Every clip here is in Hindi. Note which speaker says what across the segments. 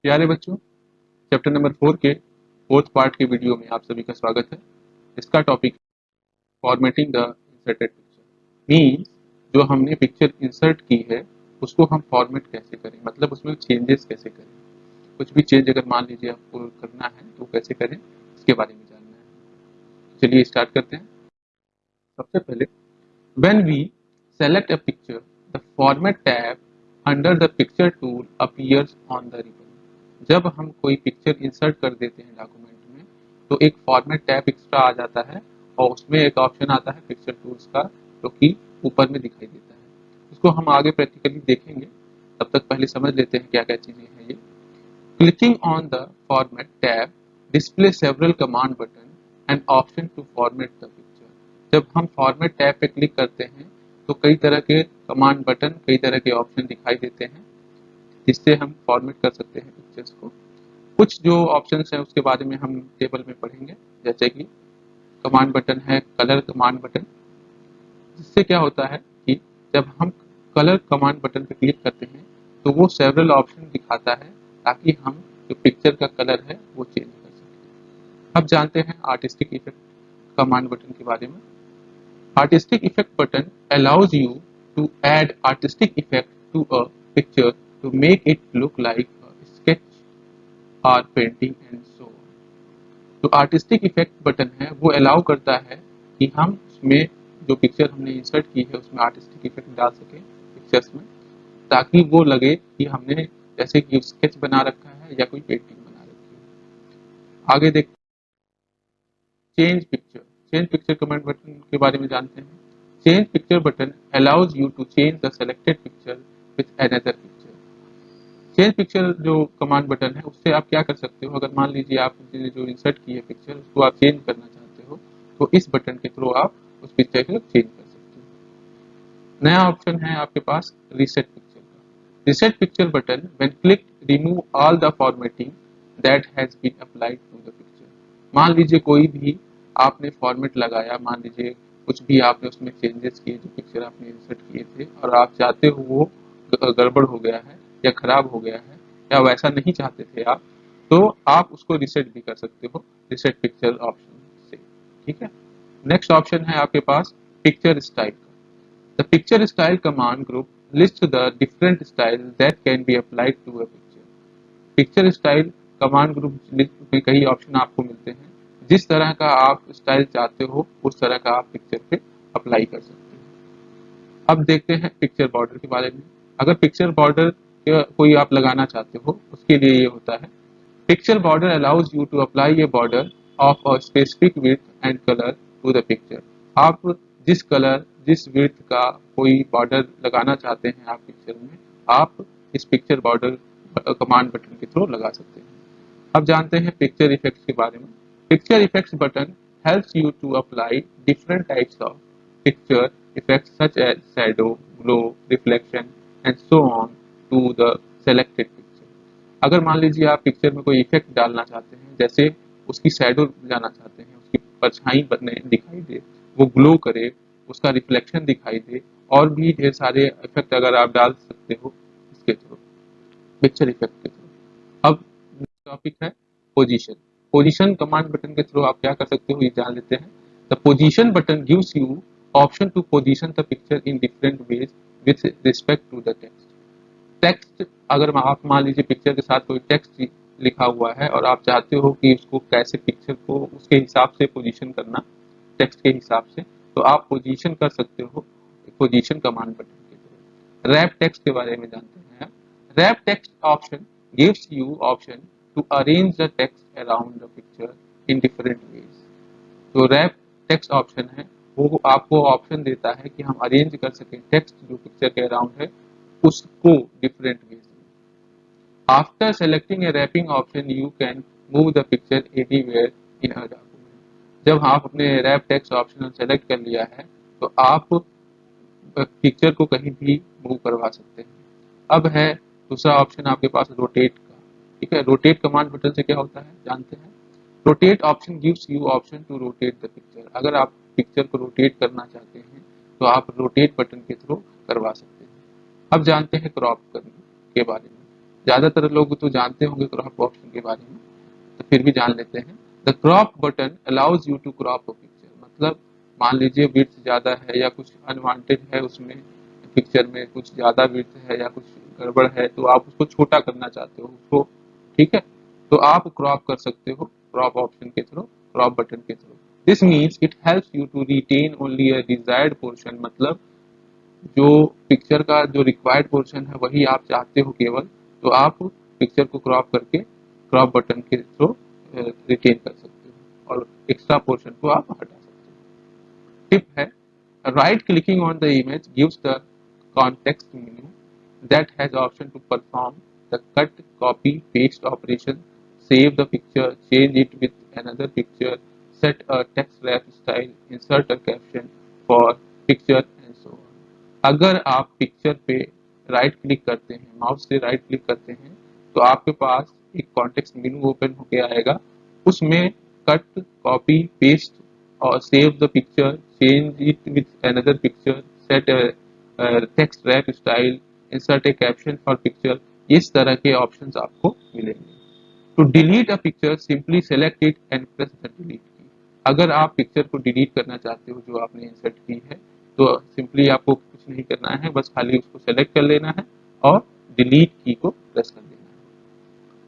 Speaker 1: प्यारे बच्चों, चैप्टर नंबर 4 के फोर्थ पार्ट के वीडियो में आप सभी का स्वागत है। इसका topic formatting the inserted picture. Means जो हमने पिक्चर इंसर्ट की है उसको हम फॉर्मेट कैसे करें, मतलब उसमें चेंजेस कैसे करें। कुछ भी चेंज अगर मान लीजिए आपको करना है तो कैसे करें, इसके बारे में जानना है। चलिए स्टार्ट करते हैं। सबसे पहले when we select a picture, the format tab under the picture tool appears on the ribbon। जब हम कोई पिक्चर इंसर्ट कर देते हैं डॉक्यूमेंट में तो एक फॉर्मेट टैब एक्स्ट्रा आ जाता है और उसमें एक ऑप्शन आता है पिक्चर टूल्स का, जो कि ऊपर में दिखाई देता है। इसको हम आगे प्रैक्टिकली देखेंगे, तब तक पहले समझ लेते हैं क्या क्या चीज़ें हैं ये। Clicking on the format tab display several command button and option to format the picture. जब हम फॉर्मेट टैब पे क्लिक करते हैं तो कई तरह के कमांड बटन, कई तरह के ऑप्शन दिखाई देते हैं जिससे हम फॉर्मेट कर सकते हैं पिक्चर्स को। कुछ जो ऑप्शंस हैं उसके बारे में हम टेबल में पढ़ेंगे, जैसे कि कमांड बटन है कलर कमांड बटन। जिससे क्या होता है कि जब हम कलर कमांड बटन पर क्लिक करते हैं तो वो सेवरल ऑप्शन दिखाता है ताकि हम जो पिक्चर का कलर है वो चेंज कर सकें। अब जानते हैं आर्टिस्टिक इफेक्ट कमांड बटन के बारे में। Artistic effect button allows you to add artistic effect to a picture to make it look like a sketch or painting and so on। जो आर्टिस्टिक इफेक्ट बटन है वो अलाउ करता है कि हम उसमें जो पिक्चर हमने इंसर्ट की है उसमें आर्टिस्टिक इफेक्ट डाल सकें पिक्चर्स में, ताकि वो लगे कि हमने जैसे कि स्केच बना रखा है या कोई पेंटिंग बना रखी है। आगे देखते हैं change picture. Change picture command button के बारे में जानते हैं। Change picture button allows you to change the selected picture with another picture. Change picture जो कमांड बटन है उससे आप क्या कर सकते हो, अगर मान लीजिए आपने जो इंसर्ट की है पिक्चर उसको आप चेंज करना चाहते हो तो इस बटन के थ्रू आप उस पिक्चर को चेंज कर सकते हो। नया ऑप्शन है आपके पास रीसेट पिक्चर का। Reset picture button when click remove all the formatting that has been applied to the picture. मान लीजिए कोई भी आपने फॉर्मेट लगाया, मान लीजिए कुछ भी आपने उसमें चेंजेस किए जो पिक्चर आपने इंसर्ट किए थे और आप चाहते हो वो गड़बड़ हो गया है या खराब हो गया है या वैसा नहीं चाहते थे आप, तो आप उसको रिसेट भी कर सकते हो रिसेट पिक्चर ऑप्शन से। ठीक है। नेक्स्ट ऑप्शन है आपके पास पिक्चर स्टाइल का। The picture style command group list the different style that can be applied to a picture. Picture style command group में कई ऑप्शन आपको मिलते हैं, जिस तरह का आप स्टाइल चाहते हो उस तरह का आप पिक्चर पे अप्लाई कर सकते हो। अब देखते हैं पिक्चर बॉर्डर के बारे में। अगर पिक्चर बॉर्डर कोई आप लगाना चाहते हो उसके लिए ये होता है picture border allows you to apply a border of a specific width and colour to the picture. आप जिस कलर जिस विड्थ का कोई बॉर्डर लगाना चाहते हैं आप पिक्चर में, आप इस पिक्चर बॉर्डर कमांड बटन के थ्रू लगा सकते हैं। अब जानते हैं पिक्चर इफेक्ट्स के बारे में। Picture effects button helps you to apply different types of picture effects such as shadow, glow, reflection and so on to the selected picture. अगर मान लीजिए आप पिक्चर में कोई इफेक्ट डालना चाहते हैं, जैसे उसकी शैडो जाना चाहते हैं, उसकी परछाई बने दिखाई दे, वो ग्लो करे, उसका रिफ्लेक्शन दिखाई दे, और भी ढेर सारे इफेक्ट अगर आप डाल सकते हो इसके थ्रू, पिक्चर इफेक्ट के थ्रू। अब टॉपिक है पोजीशन। पोजीशन कमांड बटन के थ्रू आप क्या कर सकते हो ये जान लेते हैं। The position button gives you option to position the picture in different ways with respect to the text. Text अगर आप मान लीजिए पिक्चर के साथ कोई टेक्स्ट लिखा हुआ है और आप चाहते हो कि उसको कैसे पिक्चर को उसके हिसाब से पोजीशन करना, टेक्स्ट के हिसाब से, तो आप पोजीशन कर सकते हो पोजीशन कमांड बटन के थ्रू। रैप टेक्स्ट के बारे में जानते हैं। Wrap text option gives you option to arrange the text around the picture in different ways. जो रैप टेक्स्ट ऑप्शन है वो आपको ऑप्शन देता है कि हम अरेंज कर सकें टेक्स्ट जो पिक्चर के अराउंड है उसको डिफरेंट वेज में। After selecting a wrapping option you can move the picture anywhere in a document. जब आप अपने रैप टेक्स्ट ऑप्शन सेलेक्ट कर लिया है तो आप पिक्चर को कहीं भी मूव करवा सकते हैं। अब है दूसरा ऑप्शन आपके पास रोटेट का। ठीक है, रोटेट कमांड बटन से क्या होता है जानते हैं। Rotate option gives you option to rotate the picture. अगर आप पिक्चर को रोटेट करना चाहते हैं तो आप रोटेट बटन के थ्रू करवा सकते हैं। अब जानते हैं क्रॉप करने के बारे में। ज़्यादातर लोग तो जानते होंगे क्रॉप ऑप्शन के बारे में, तो फिर भी जान लेते हैं। The crop button allows you to crop a picture, मतलब मान लीजिए विड्थ ज़्यादा है या कुछ अनवांटेड है उसमें, पिक्चर में कुछ ज़्यादा विड्थ है या कुछ गड़बड़ है, तो आप उसको छोटा करना चाहते हो उसको, ठीक है, तो आप क्रॉप कर सकते हो क्रॉप ऑप्शन के थ्रू, क्रॉप बटन के through. This means it helps you to retain only a desired portion, मतलब जो पिक्चर का जो रिक्वायर्ड पोर्शन है वही आप चाहते हो केवल, तो आप पिक्चर को क्रॉप करके क्रॉप बटन के थ्रू रिटेन कर सकते हो और एक्स्ट्रा पोर्शन को आप हटा सकते हो। टिप है, right clicking on the image gives the context menu that has option to perform the cut, copy, paste operation, save the picture, change it with another picture, set a text wrap style, insert a caption for picture and so on. अगर आप पिक्चर पे राइट क्लिक करते हैं, माउस से राइट क्लिक करते हैं, तो आपके पास एक कॉन्टेक्स्ट मेनू ओपन होके आएगा, उसमें कट, कॉपी, पेस्ट और save the picture, change it with another picture, set text wrap style, insert a caption for picture, इस तरह के ऑप्शंस आपको मिलेंगे। To delete a picture simply select it and press the delete key. अगर आप पिक्चर को डिलीट करना चाहते हो जो आपने इंसर्ट की है, तो सिंपली आपको कुछ नहीं करना है, बस खाली उसको सेलेक्ट कर लेना है और डिलीट की को प्रेस कर देना है।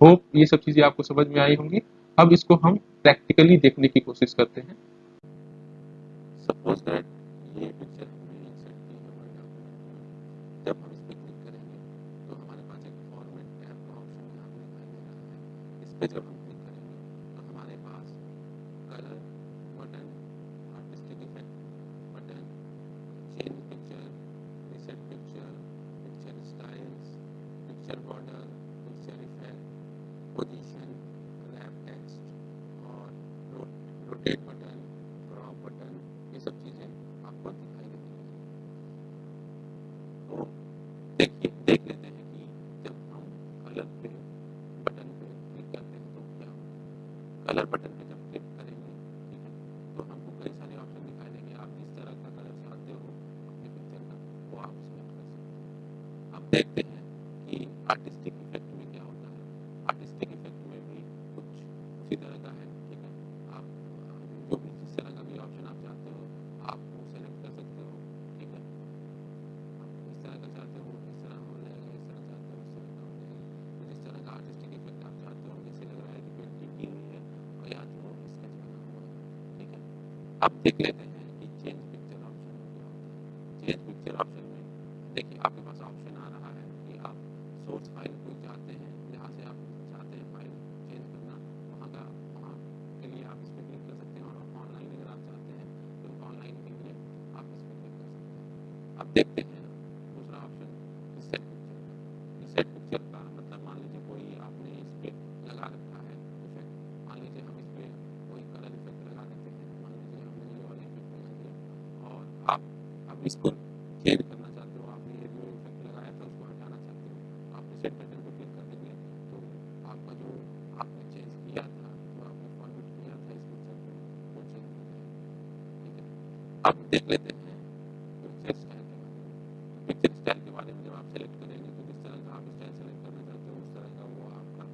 Speaker 1: होप ये सब चीजें आपको समझ में आई होंगी। अब इसको हम प्रैक्टिकली देखने की कोशिश करते हैं। सपोज दैट ये पिक्चर हमने इंसर्ट की है वर्ड डॉक्यूमेंट में, जब हम इस पर क्लिक करेंगे तो हमारे पास एक फॉर्मेट टैब का ऑप्शन यहाँ पे दिखाई दे रहा है। इस पर जब हम क्लिक करेंगे तो हमारे पास colour button, artistic effect button, change picture, reset picture, picture styles, picture border, picture effect, position, wrap text और रोटेट बटन, क्रॉप बटन, ये सब चीज़ें आपको दिखाई देती हैं। तो देखिए, देख लेते हैं कि जब हम कलर पे बटन पे क्लिक करते हैं तो क्या होता है। कलर बटन पे जब क्लिक करेंगे, ठीक है, तो हमको कई सारे ऑप्शन दिखाई देंगे। आप जिस तरह का कलर चाहते हो अपने पिक्चर का, वो आप सिलेक्ट कर सकते हैं। अब देखते हैं कि आर्टिस्टिक इफेक्ट में क्या होता है। आर्टिस्टिक इफेक्ट में भी कुछ उसी तरह का है, ठीक है। आप जो भी जिस तरह का भी ऑप्शन आप चाहते हो आप वो सेलेक्ट कर सकते हो, ठीक है। आप इस तरह का चाहते हो इस तरह हो जाएगा, इस तरह चाहते हो इस तरह का हो जाएगा। तो जिस तरह का आर्टिस्टिक इफेक्ट आप चाहते हो, जैसे लग रहा है कि पेंटिंग की हुई है और या तो स्केच बना हुआ है, ठीक है। अब देख लेते हैं कि चेंज पिक्चर ऑप्शन में क्या होता है। चेंज पिक्चर ऑप्शन में देखिए आपके पास ऑप्शन आ रहा है कि आप सोर्स फाइल को चाहते हैं, जहाँ से आप चाहते हैं फाइल चेंज करना, वहाँ के लिए आप इस पर क्लिक कर सकते हैं। और ऑनलाइन अगर आप चाहते हैं तो ऑनलाइन के लिए आप इस पर क्लिक कर सकते हैं। अब देखते हैं दूसरा ऑप्शन, रीसेट पिक्चर का। रीसेट पिक्चर का मतलब मान लीजिए कोई आपने इस पर लगा रखा है इफेक्ट, मान लीजिए हम इस पर कोई कलर इफेक्ट लगा देते हैं, मान लीजिए हमने ये वाला इफेक्ट लगा दिया और आप अब इसको चेंज करना चाहते हो, आपने ये जो इफेक्ट लगाया था उसको हटाना चाहते हो, तो आप रीसेट बटन पर क्लिक कर देंगे तो आपका जो आपने चेंज किया था, जो आपने फॉर्मेट किया था इस पिक्चर पे, वो चेंज हो जाएगा, ठीक है। अब देख लेते हैं पिक्चर स्टाइल के बारे में। पिक्चर स्टाइल के बारे में जब आप सेलेक्ट करेंगे तो जिस तरह का आप स्टाइल सेलेक्ट करना चाहते हो उस तरह का वो आपका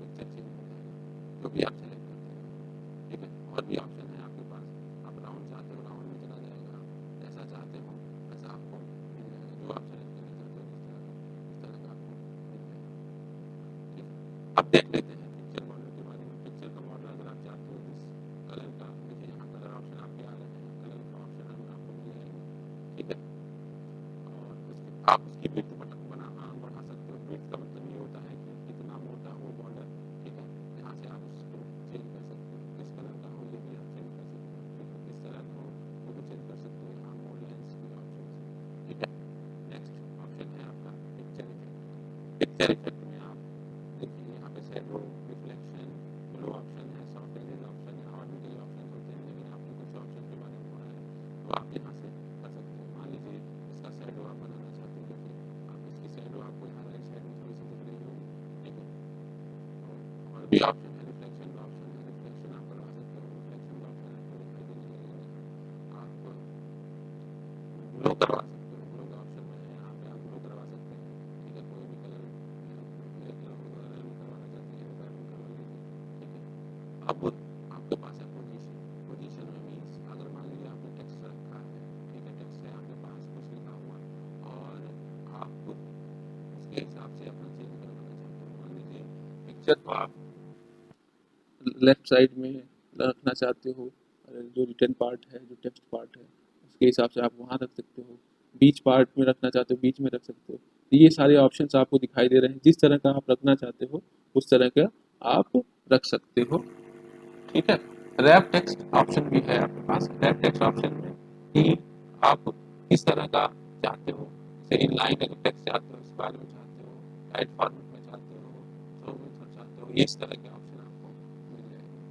Speaker 1: पिक्चर चेंज हो जाएगा, जो भी आप सेलेक्ट करते हैं, ठीक है। और भी ऑप्शन है आपके पास, आप राउंड चाहते हो राउंड में चला जाएगा, जैसा चाहते हो वैसा आपको मिल जाएगा, जो आप सेलेक्ट करना चाहते हो जिस तरह का आपको मिल जाएगा, ठीक है। अब देख लेते हैं पिक्चर बॉर्डर के बारे में। पिक्चर का बॉर्डर अगर आप चाहते हो जिस कलर का, देखिए यहाँ कलर ऑप्शन आपके आ रहे हैं, कलर का ऑप्शन आपको मिल जाएंगे, ठीक है। और आप उसकी विड्थ बढ़ा सकते हो। विड्थ का मतलब ये होता है कि कितना मोटा हो बॉर्डर, ठीक है। यहाँ से आप उसको चेंज कर सकते हो, किस कलर का हो ये भी आप चेंज कर सकते हो, ठीक है। किस तरह का हो वो भी चेंज कर सकते हो, यहाँ मोड लेंस के ऑप्शन है, ठीक है। नेक्स्ट ऑप्शन है आपका पिक्चर इफेक्ट। पिक्चर इफेक्ट में आप देखिए यहाँ पे शैडो, रिफ्लेक्शन, ग्लो ऑप्शन है, सॉफ्ट एजेस ऑप्शन है और भी कई ऑप्शन होते हैं, लेकिन आपको कुछ ऑप्शन के बारे में पढ़ा है तो आप यहाँ से कर सकते हैं। मान लीजिए इसका शैडो आप बनाना चाहते हो, देखिए आप इसकी शैडो आपको यहाँ राइट साइड में थोड़ी सी दिख रही होगी, ठीक है। तो और भी ऑप्शन है, रिफ्लेक्शन का ऑप्शन है, रिफ्लेक्शन आप करवा सकते हो, रिफ्लेक्शन का ऑप्शन आपको दिखाई देने लगेगा। आप ग्लो करवा सकते हो, ग्लो का ऑप्शन में है, यहाँ पे आप ग्लो करवा सकते हैं, ठीक है। कोई भी कलर ले अब आपके पास है पोजीशन। पोजीशन में मीन्स अगर मान लीजिए आपने टेक्स्ट रखा है, ठीक है, टेक्स्ट है आपके पास कुछ लिखा हुआ और आप उसके हिसाब से अपना चेंज करवाना चाहते हो। मान लीजिए पिक्चर को आप लेफ्ट साइड में रखना चाहते हो, जो रिटन पार्ट है, जो टेक्स्ट पार्ट है, उसके हिसाब से आप वहाँ रख सकते हो। बीच पार्ट में रखना चाहते हो, बीच में रख सकते हो। तो ये सारे ऑप्शंस आपको दिखाई दे रहे हैं। जिस तरह का आप रखना चाहते हो उस तरह का आप रख सकते हो, ठीक है। रैप टेक्स्ट ऑप्शन भी है आपके पास। रैप टेक्स्ट ऑप्शन में कि आप किस तरह का चाहते हो, जैसे इनलाइन अगर टेक्स्ट चाहते हो, स्क्वायर में चाहते हो, टाइट फॉर्मेट में चाहते हो, रो में चाहते हो, इस तरह के ऑप्शन आपको मिल जाएंगे।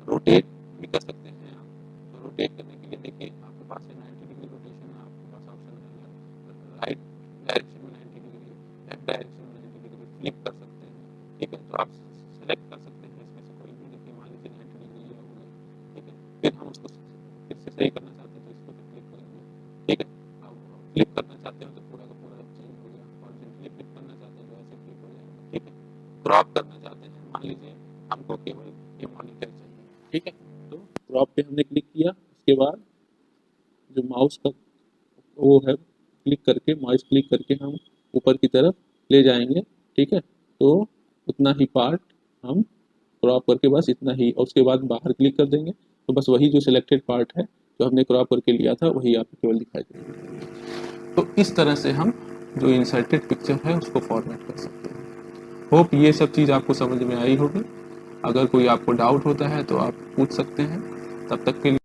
Speaker 1: रोटेट भी कर सकते हैं आप। तो रोटेट करने के लिए देखिए आपके पास है 90 डिग्री रोटेशन, आपके पास ऑप्शन है। राइट डायरेक्शन में 90 डिग्री, लेफ्ट डायरेक्शन में 90 डिग्री फ्लिप कर सकते हैं, ठीक है। तो आप सेलेक्ट कर सकते हैं इसमें से कोई भी। देखिए मान लीजिए 90 डिग्री ये हो गया, ठीक है। फिर हम उसको फिर से सही करना चाहते हैं तो इसको क्लिक करेंगे, ठीक है। अब फ्लिप करना चाहते हो तो पूरा का पूरा चेंज हो गया। हॉरिजॉन्टली फ्लिप करना चाहते हैं तो ऐसे फ्लिप हो जाएगा, ठीक है। क्रॉप करना चाहते हैं, मान लीजिए हमको केवल ये मॉनिटर चाहिए, ठीक है। तो क्रॉप पे हमने क्लिक किया, उसके बाद जो माउस का वो है, क्लिक करके माउस क्लिक करके हम ऊपर की तरफ ले जाएंगे, ठीक है। तो उतना ही पार्ट हम क्रॉप करके बस इतना ही, और उसके बाद बाहर क्लिक कर देंगे तो बस वही जो सिलेक्टेड पार्ट है जो हमने क्रॉप करके लिया था वही आपको केवल दिखाई देगा। तो इस तरह से हम जो इंसर्टेड पिक्चर है उसको फॉर्मेट कर सकते हैं। होप ये सब चीज़ आपको समझ में आई होगी। अगर कोई आपको डाउट होता है तो आप पूछ सकते हैं। तब तक के लिए